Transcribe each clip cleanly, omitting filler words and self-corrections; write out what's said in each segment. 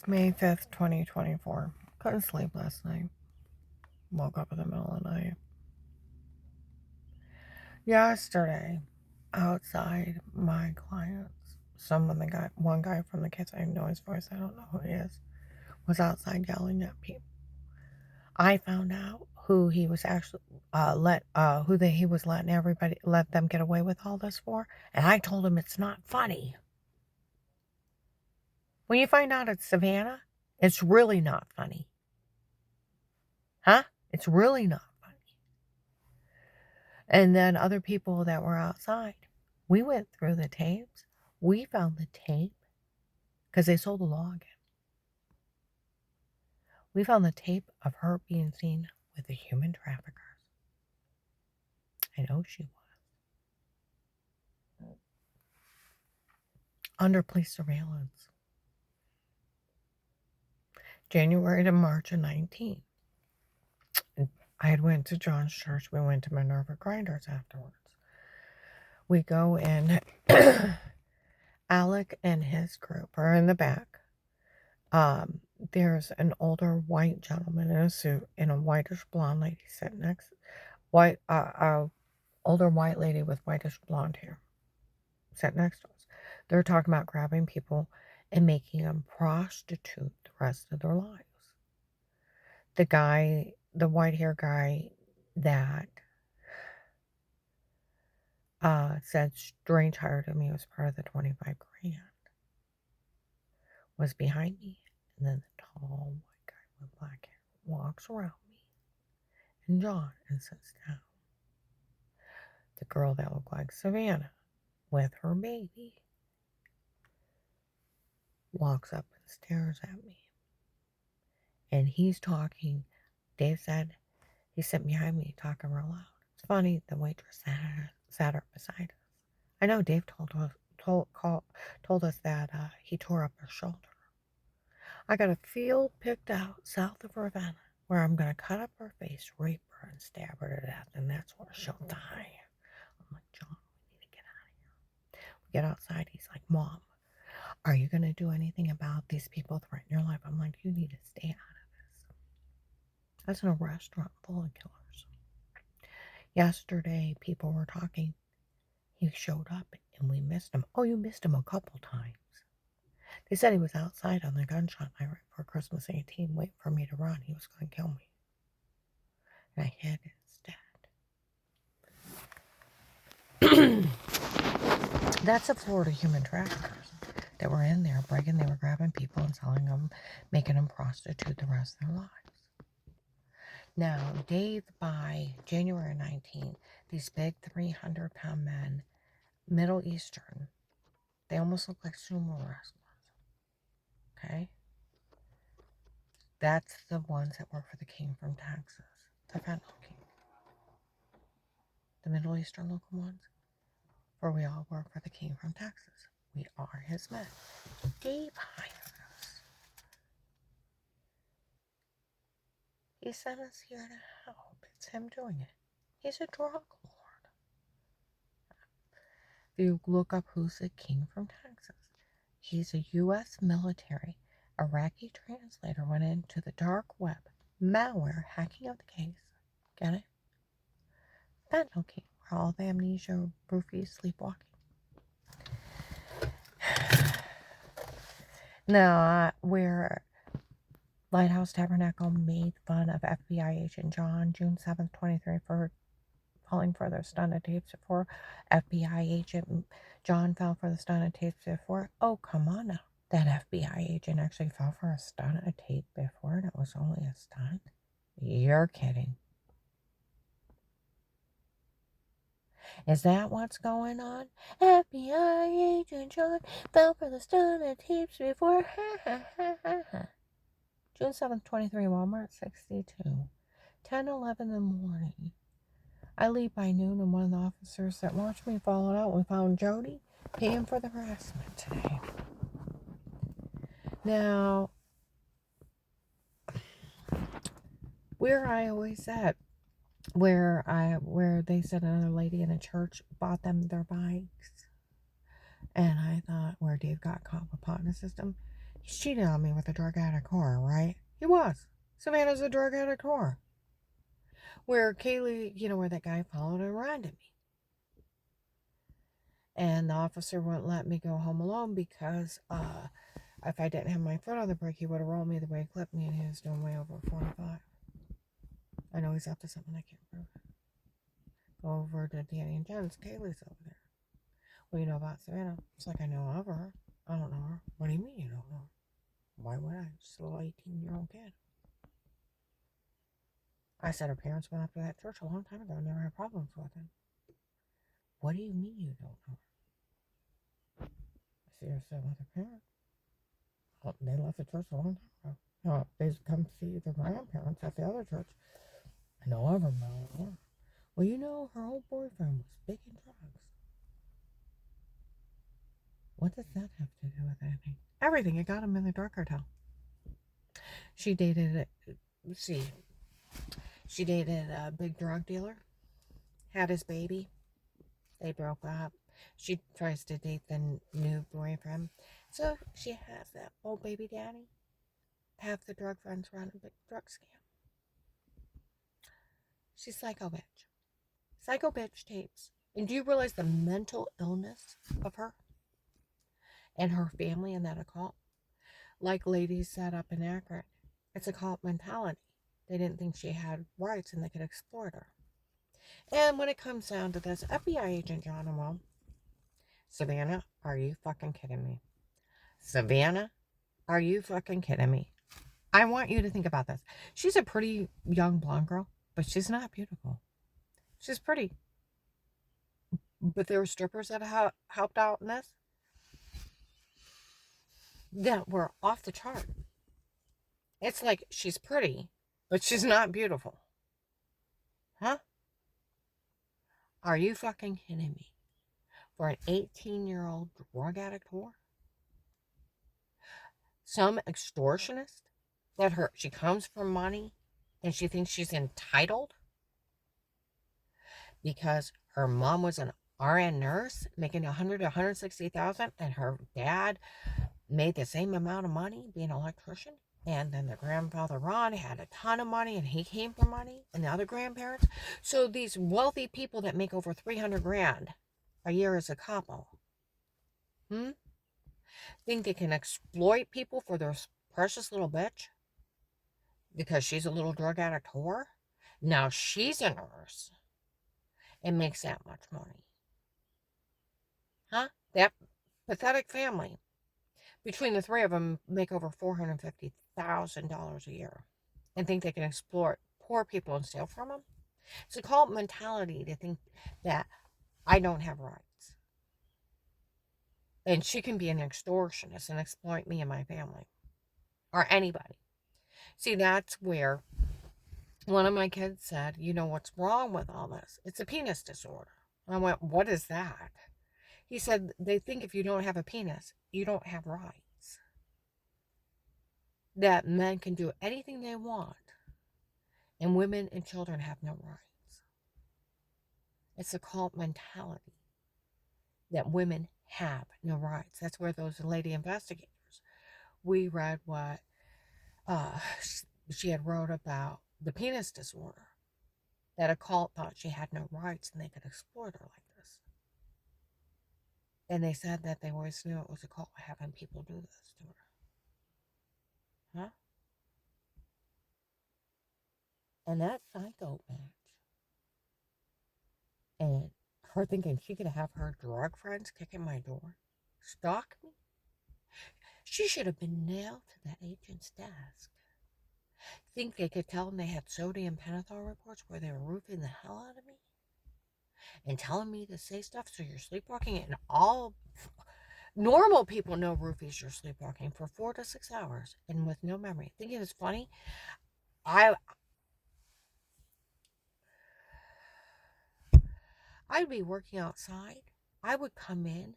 May 5th, 2024. Couldn't sleep last night. Woke up in the middle of the night. Yesterday, outside, my clients, one guy from the kids, I know his voice, I don't know who he is, was outside yelling at people. I found out who he was actually he was let them get away with all this for, and I told him it's not funny. When you find out it's Savannah, it's really not funny. Huh? It's really not funny. And then other people that were outside, we went through the tapes. We found the tape because they sold the law again. We found the tape of her being seen with the human traffickers. I know she was. Under police surveillance. January to March of 19. I had went to John's church. We went to Minerva Grinders afterwards. We go in. Alec and his group are in the back. There's an older white gentleman in a suit and a whitish blonde lady sitting next. Older white lady with whitish blonde hair sat next to us. They're talking about grabbing people and making them prostitute the rest of their lives. The white hair guy that said Strange hired him, he was part of the 25 grand, was behind me. And then the tall white guy with black hair walks around me and John and sits down. The girl that looked like Savannah with her baby walks up and stares at me. And he's talking. Dave said he's sitting behind me talking real loud. It's funny, the waitress sat her beside us. I know Dave told us that he tore up her shoulder. I got a field picked out south of Ravenna where I'm going to cut up her face, rape her, and stab her to death, and that's where she'll die. I'm like, John, we need to get out of here. We get outside. He's like, Mom, are you going to do anything about these people threatening your life? I'm like, you need to stay out of this. That's in a restaurant full of killers. Yesterday, people were talking. He showed up and we missed him. Oh, you missed him a couple times. They said he was outside on the gunshot night right before Christmas 18, waiting for me to run. He was going to kill me. And I hid instead. That's the Florida human traffickers that were in there breaking. They were grabbing people and selling them, making them prostitute the rest of their lives. Now, Dave, by January 19th, these big 300-pound men, Middle Eastern, they almost look like sumo wrestlers. Okay? That's the ones that work for the king from Texas, the fentanyl king. The Middle Eastern local ones, for we all work for the king from Texas. We are his men. Dave hired us. He sent us here to help. It's him doing it. He's a drug lord. If you look up who's the king from Texas, he's a U.S. military Iraqi translator, went into the dark web, malware, hacking of the case. Get it? Fentanyl king, where all the amnesia, roofies, sleepwalking. Now, where Lighthouse Tabernacle made fun of FBI agent John, June 7th, 23, for falling for the stun of tapes before. FBI agent John fell for the stun of tapes before. Oh, come on now. That FBI agent actually fell for a stun of tape before, and it was only a stunt? You're kidding. Is that what's going on? FBI agent John fell for the stun of tapes before. Ha ha ha ha ha. June 7th, 23, Walmart 62. 10:11 in the morning. I leave by noon, and one of the officers that watched me followed out. We found Jody paying for the harassment today. Now, where I always said, where they said another lady in a church bought them their bikes, and I thought where Dave got caught with pot in the system, He's cheating on me with a drug addict whore, right? He was. Savannah's a drug addict whore. Where Kaylee, where that guy followed and ran to me. And the officer wouldn't let me go home alone because if I didn't have my foot on the brake, he would have rolled me the way he clipped me, and he was doing way over 45. I know he's up to something I can't prove. Go over to Danny and Jen's. Kaylee's over there. Well, you know about Savannah. It's like I know of her. I don't know her. What do you mean you don't know her? Why would I? Just a little 18-year-old kid. I said her parents went up to that church a long time ago and never had problems with him. What do you mean you don't know her? I see her still with her parents. Well, they left the church a long time ago. They come see their grandparents at the other church. I know of her, but well, her old boyfriend was big in drugs. What does that have to do with anything? Everything. It got him in the drug cartel. She dated a big drug dealer, had his baby. They broke up. She tries to date the new boyfriend. So she has that old baby daddy. Have the drug friends run a big drug scam. She's psycho bitch. Psycho bitch tapes. And do you realize the mental illness of her and her family in that occult? Like ladies said up in Akron, it's a cult mentality. They didn't think she had rights and they could exploit her. And when it comes down to this, FBI agent John Amell, Savannah, are you fucking kidding me? Savannah, are you fucking kidding me? I want you to think about this. She's a pretty young blonde girl, but she's not beautiful. She's pretty. But there were strippers that helped out in this that were off the chart. It's like she's pretty, but she's not beautiful. Huh? Are you fucking kidding me? For an 18-year-old drug addict whore? Some extortionist that she comes for money and she thinks she's entitled because her mom was an RN nurse making $100,000 to $160,000 and her dad made the same amount of money being an electrician. And then the grandfather Ron had a ton of money and he came for money, and the other grandparents. So these wealthy people that make over 300 grand a year as a couple, think they can exploit people for their precious little bitch because she's a little drug addict whore? Now she's a nurse and makes that much money. Huh? That pathetic family. Between the three of them, make over $450,000 a year and think they can exploit poor people and steal from them. It's a cult mentality to think that I don't have rights. And she can be an extortionist and exploit me and my family. Or anybody. See, that's where one of my kids said, what's wrong with all this? It's a penis disorder. I went, what is that? He said, they think if you don't have a penis, you don't have rights. That men can do anything they want, and women and children have no rights. It's a cult mentality that women have no rights. That's where those lady investigators, we read what she had wrote about the penis disorder, that a cult thought she had no rights and they could exploit her like this. And they said that they always knew it was a cult having people do this to her. Huh? And that psycho bitch. And her thinking she could have her drug friends kicking my door, stalk me. She should have been nailed to that agent's desk. Think they could tell them they had sodium pentothal reports where they were roofing the hell out of me? And telling me to say stuff so you're sleepwalking, and all normal people know roofies you're sleepwalking for 4 to 6 hours and with no memory. Thinking it's funny? I'd be working outside. I would come in,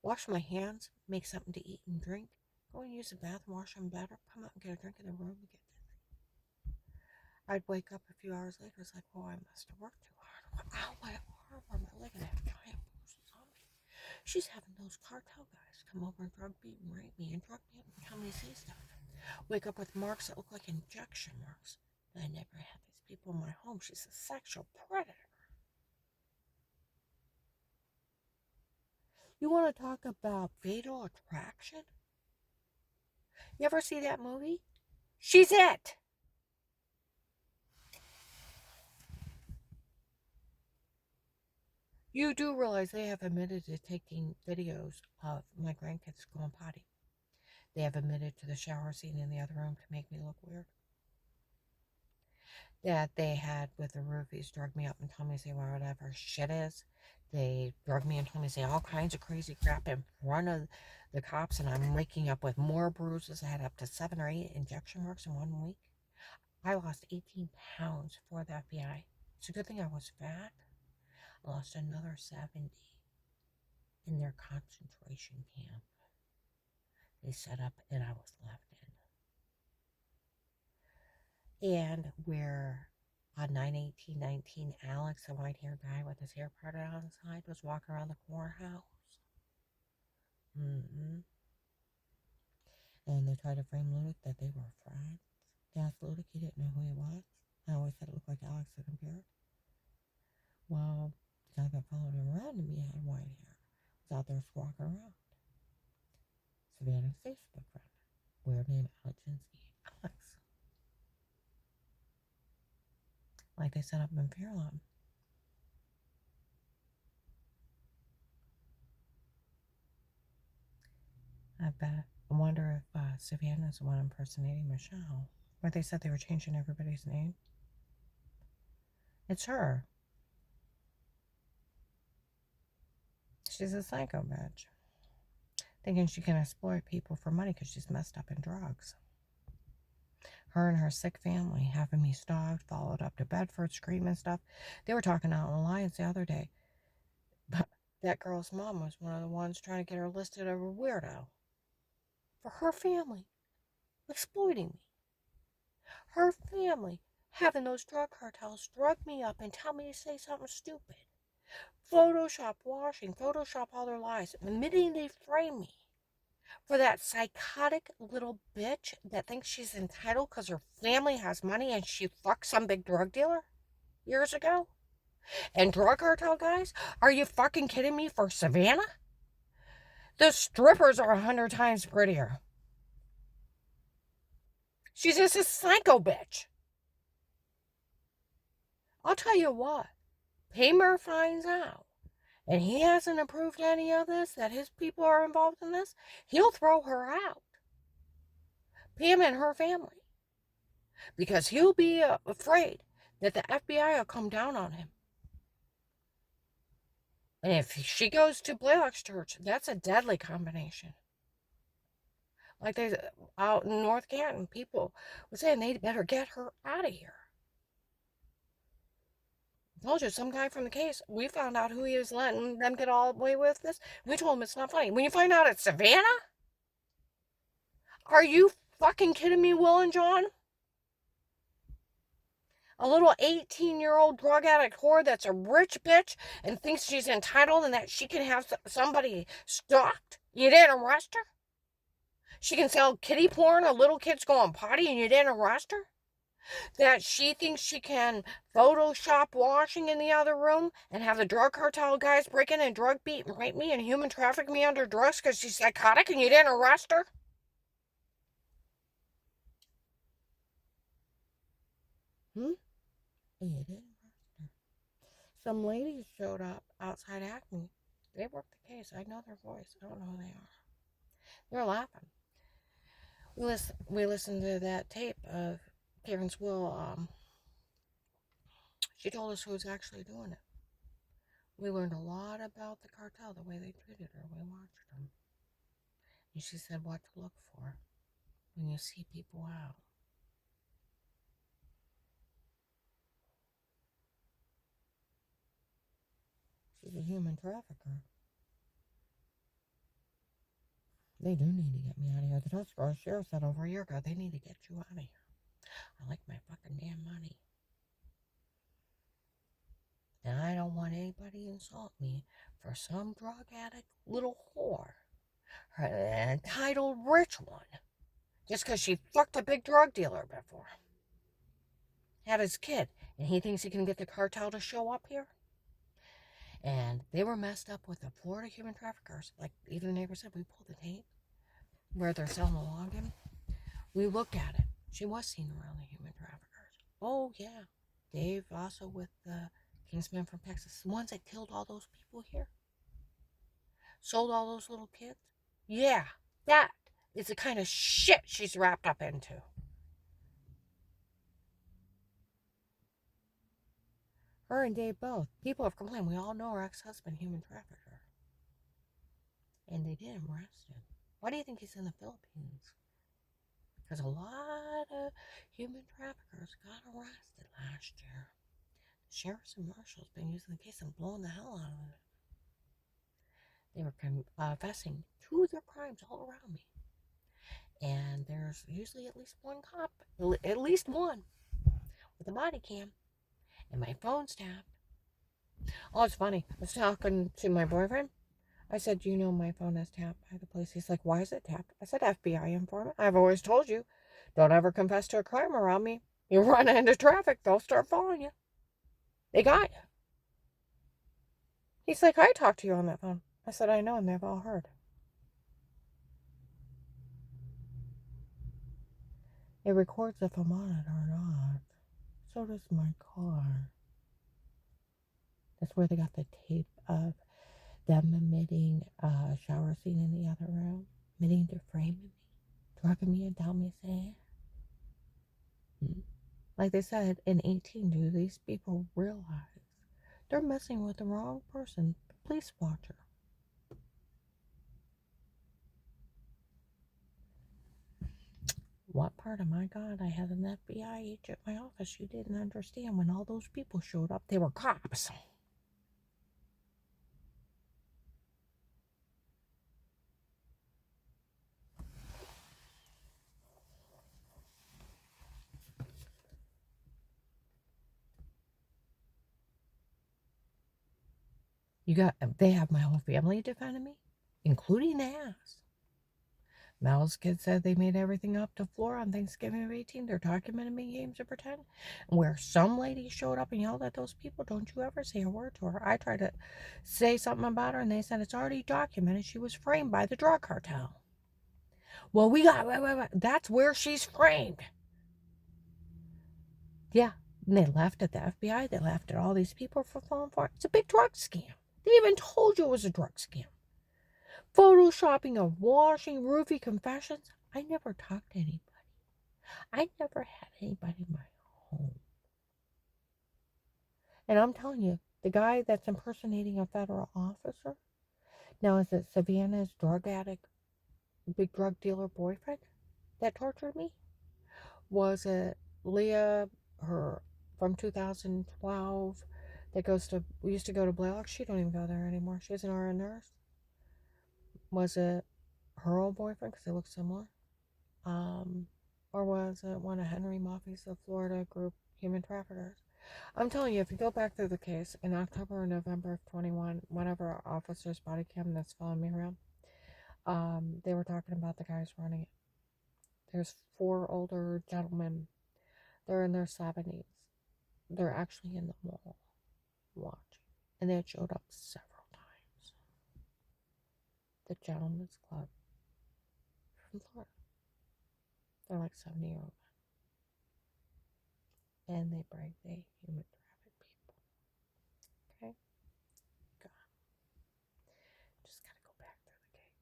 wash my hands, make something to eat and drink, go and use the bathroom, wash them better, come out and get a drink in the room and get dizzy. I'd wake up a few hours later. It's like, I must have worked too hard. Ow, my arm or my leg, and I have giant bruises on me. She's having those cartel guys come over and drug beat and rape me and drug me up and tell me to say stuff. Wake up with marks that look like injection marks. I never had these people in my home. She's a sexual predator. You want to talk about Fatal Attraction? You ever see that movie? She's it. You do realize they have admitted to taking videos of my grandkids going potty. They have admitted to the shower scene in the other room to make me look weird. That they had with the roofies drug me up and told me to say whatever shit is. They drug me and told me to say all kinds of crazy crap in front of the cops, and I'm waking up with more bruises. I had up to 7 or 8 injection marks in 1 week. I lost 18 pounds for the FBI. It's a good thing I was fat. I lost another 70 in their concentration camp they set up and I was left in. And where on 9/18/19, Alex, the white-haired guy with his hair parted on the side, was walking around the courthouse. And they tried to frame Ludick that they were friends. They asked Ludick, he didn't know who he was. I always said it looked like Alex the computer. Well, the guy that followed him around to me had white hair. Was out there squawking around. Savannah's Facebook friend. Weird name, Alechinsky. Alex. Like they set up in Fairlawn. I bet. I wonder if Savannah's the one impersonating Michelle. Where they said they were changing everybody's name. It's her. She's a psycho bitch. Thinking she can exploit people for money because she's messed up in drugs. Her and her sick family having me stalked, followed up to Bedford, screaming stuff. They were talking out in Alliance the other day. But that girl's mom was one of the ones trying to get her listed as a weirdo. For her family. Exploiting me. Her family having those drug cartels drug me up and tell me to say something stupid. Photoshop washing, Photoshop all their lies, admitting they frame me for that psychotic little bitch that thinks she's entitled because her family has money and she fucked some big drug dealer years ago. And drug cartel guys, are you fucking kidding me, for Savannah? The strippers are 100 times prettier. She's just a psycho bitch. I'll tell you what, Paymer finds out and he hasn't approved any of this, that his people are involved in this, he'll throw her out. Pam and her family. Because he'll be afraid that the FBI will come down on him. And if she goes to Blaylock's church, that's a deadly combination. Like they out in North Canton, people were saying they better get her out of here. I told you, some guy from the case, we found out who he was letting them get all away with this. We told him it's not funny. When you find out it's Savannah? Are you fucking kidding me, Will and John? A little 18-year-old drug addict whore that's a rich bitch and thinks she's entitled and that she can have somebody stalked? You didn't arrest her? She can sell kitty porn to little kids going potty and you didn't arrest her? That she thinks she can Photoshop washing in the other room and have the drug cartel guys break in and drug beat and rape me and human traffic me under drugs because she's psychotic and you didn't arrest her? And you didn't arrest her. Some ladies showed up outside Acme. They worked the case. I know their voice. I don't know who they are. They're laughing. We listened to that tape of Karen's will. She told us who was actually doing it. We learned a lot about the cartel, the way they treated her. We watched them. And she said what to look for when you see people out. She's a human trafficker. They do need to get me out of here. The Tuscarawas sheriff said over a year ago, they need to get you out of here. I like my fucking damn money. And I don't want anybody to insult me for some drug addict little whore, an entitled rich one, just because she fucked a big drug dealer before. Had his kid, and he thinks he can get the cartel to show up here? And they were messed up with the Florida human traffickers. Like even the neighbor said, we pulled the tape where they're selling the login. We looked at it. She was seen around the human traffickers. Oh, yeah. Dave also with the Kingsman from Texas. The ones that killed all those people here. Sold all those little kids. Yeah, that is the kind of shit she's wrapped up into. Her and Dave both. People have complained. We all know her ex-husband, human trafficker. And they did arrest him. Why do you think he's in the Philippines? Because a lot of human traffickers got arrested last year. The sheriffs and marshals been using the case and blowing the hell out of it. They were confessing to their crimes all around me. And there's usually at least one cop, at least one, with a body cam. And my phone's tapped. Oh, it's funny. I was talking to my boyfriend. I said, you know my phone is tapped by the police. He's like, why is it tapped? I said, FBI informant. I've always told you, don't ever confess to a crime around me. You run into traffic, they'll start following you. They got you. He's like, I talked to you on that phone. I said, I know, and they've all heard. It records if I'm on it or not. So does my car. That's where they got the tape of them admitting a shower scene in the other room, admitting to framing me, drugging me and telling me sad. Like they said, in 18, do these people realize they're messing with the wrong person, the police watcher? What part of my God I had an FBI agent at my office you didn't understand when all those people showed up? They were cops. They have my whole family defending me, including the ass. Mel's kids said they made everything up to Flora on Thanksgiving of 18. They're documenting me games of pretend. Where some lady showed up and yelled at those people, don't you ever say a word to her. I tried to say something about her and they said it's already documented. She was framed by the drug cartel. Well, that's where she's framed. Yeah, and they laughed at the FBI. They laughed at all these people for falling for it. It's a big drug scam. They even told you it was a drug scam. Photoshopping of washing, roofie confessions. I never talked to anybody. I never had anybody in my home. And I'm telling you, the guy that's impersonating a federal officer, now is it Savannah's drug addict, big drug dealer boyfriend that tortured me? Was it Leah, her from 2012, that used to go to Blaylock? She don't even go there anymore. She's an RN nurse. Was it her old boyfriend, because they look similar? Or was it one of Henry Moffi's, the Florida group human traffickers? I'm telling you, if you go back through the case, in October or November of 21, whenever our officer's body cam that's following me around, they were talking about the guys running it. There's 4 older gentlemen. They're in their 70s. They're actually in the mall watching. And they had showed up several times. The Gentlemen's Club from Florida. They're like 70-year-old men. And they bring the human traffic people. Okay? God. Just gotta go back through the case.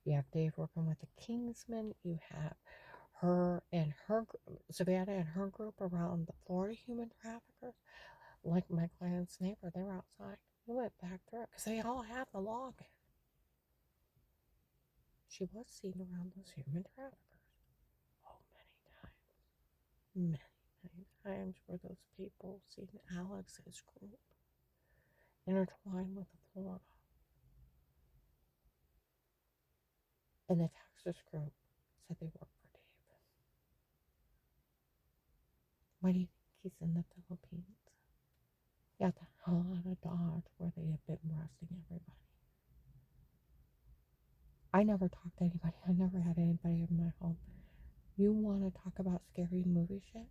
You have Dave working with the Kingsman. You have her and her, Savannah and her group around the Florida human traffickers. Like my client's neighbor, they were outside. We went back through it because they all have the login. She was seen around those human traffickers. Oh, many times were those people seen Alex's group intertwined with the Florida. And the Texas group said they worked for Dave. Why do you think he's in the Philippines? Got the hell out of Dodge where they have been molesting everybody. I never talked to anybody. I never had anybody in my home. You want to talk about scary movie shit?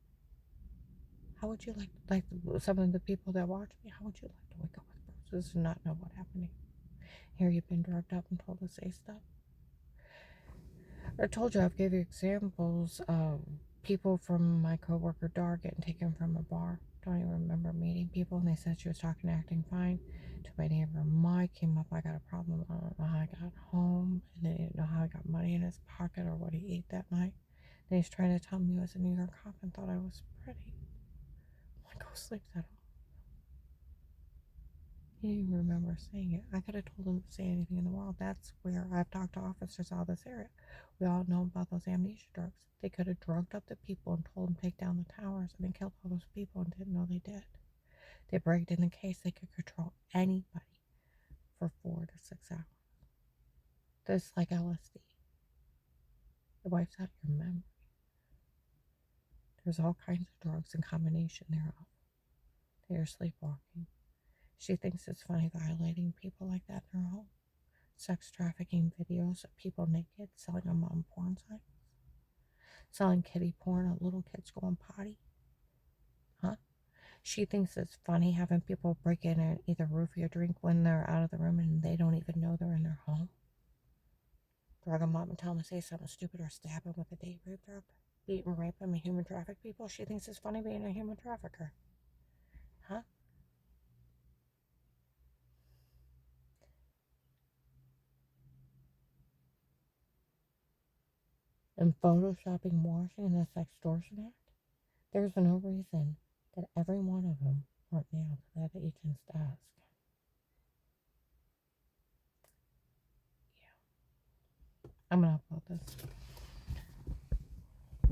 How would you like some of the people that watch me? How would you like to wake up with bruises and not know what happened? Here you've been drugged up and told to say stuff. I told you I've gave you examples of people from my coworker Dar getting taken from a bar. Don't even remember meeting people, and they said she was talking, acting fine. To my neighbor Mike came up. I got a problem. I don't know how I got home, and they didn't know how I got money in his pocket or what he ate that night. Then he's trying to tell me he was a New York cop and thought I was pretty. I'm like, go sleep that off. He didn't even remember saying it. I could have told him to say anything in the world. That's where I've talked to officers out of this area. We all know about those amnesia drugs. They could have drugged up the people and told them to take down the towers and then killed all those people and didn't know they did. They bragged in the case they could control anybody for 4 to 6 hours. This like LSD. It wipes out your memory. There's all kinds of drugs in combination thereof. They are sleepwalking. She thinks it's funny violating people like that in her home. Sex trafficking videos of people naked, selling them on porn sites, selling kiddie porn of little kids going potty. Huh? She thinks it's funny having people break in and either roofie or drink when they're out of the room and they don't even know they're in their home. Drug them up and tell them to say something stupid or stab them with a date rape drug. Beat and rape them and human traffic people. She thinks it's funny being a human trafficker. Huh? And photoshopping Washington as extortion act? There's no reason that every one of them weren't nailed to that agent's desk. Yeah. I'm gonna upload this.